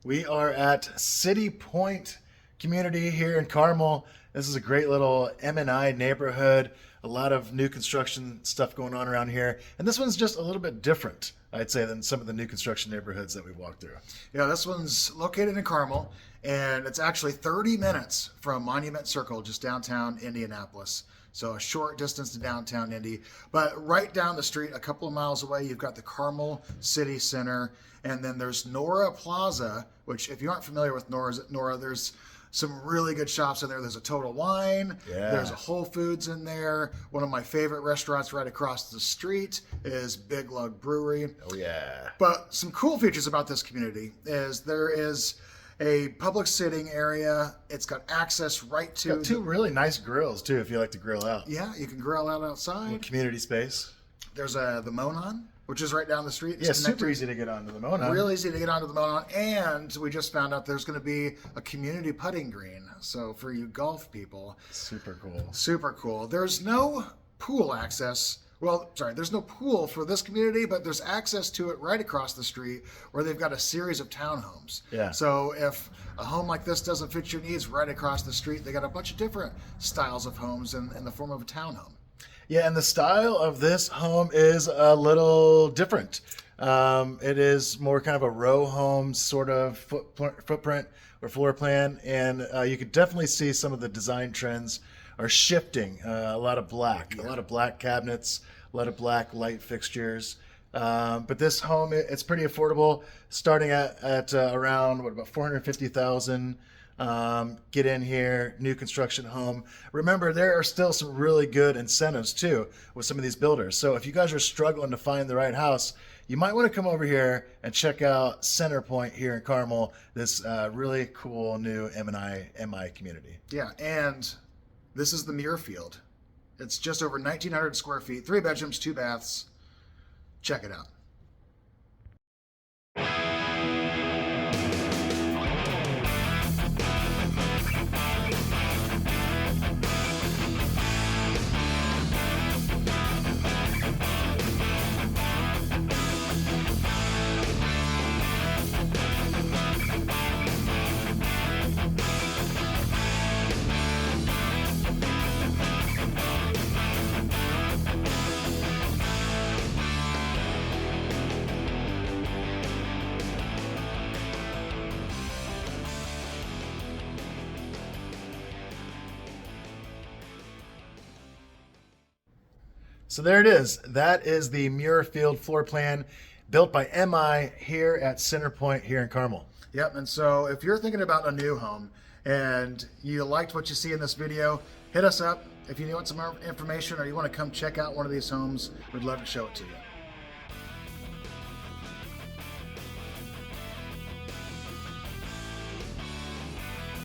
We are at CityPointe community here in Carmel. This is a great little M&I neighborhood. A lot of new construction stuff going on around here. And this one's just a little bit different, I'd say, than some of the new construction neighborhoods that we've walked through. Yeah, this one's located in Carmel, and it's actually 30 minutes from Monument Circle, just downtown Indianapolis. So a short distance to downtown Indy. But right down the street, a couple of miles away, you've got the Carmel City Center. And then there's Nora Plaza, which if you aren't familiar with Nora, there's some really good shops in there. There's a Total Wine. Yeah. There's a Whole Foods in there. One of my favorite restaurants right across the street is Big Lug Brewery. Oh, yeah. But some cool features about this community is there is a public sitting area. It's got access right to Got two really nice grills, too, if you like to grill out. Yeah, you can grill out outside. Community space. There's the Monon, which is right down the street. Yeah, super easy to get onto the Mona. Real easy to get onto the Monon. And we just found out there's going to be a community putting green. So for you golf people. Super cool. Super cool. There's no pool access. Well, sorry, there's no pool for this community, but there's access to it right across the street where they've got a series of townhomes. Yeah. So if a home like this doesn't fit your needs, right across the street, they got a bunch of different styles of homes in the form of a townhome. Yeah, and the style of this home is a little different. It is more kind of a row home sort of footprint or floor plan, and you could definitely see some of the design trends are shifting. A lot of black, a lot of black cabinets, a lot of black light fixtures. But this home, it's pretty affordable, starting at around about 450,000. Get in here, new construction home. Remember, there are still some really good incentives too with some of these builders. So if you guys are struggling to find the right house, you might want to come over here and check out CenterPointe here in Carmel, this really cool new M&I MI community. Yeah, and this is the Muirfield. It's just over 1,900 square feet, 3 bedrooms, 2 baths. Check it out. So there it is. That is the Muirfield floor plan built by MI here at CenterPointe here in Carmel. Yep, and so if you're thinking about a new home and you liked what you see in this video, hit us up. If you want some more information or you want to come check out one of these homes, we'd love to show it to you.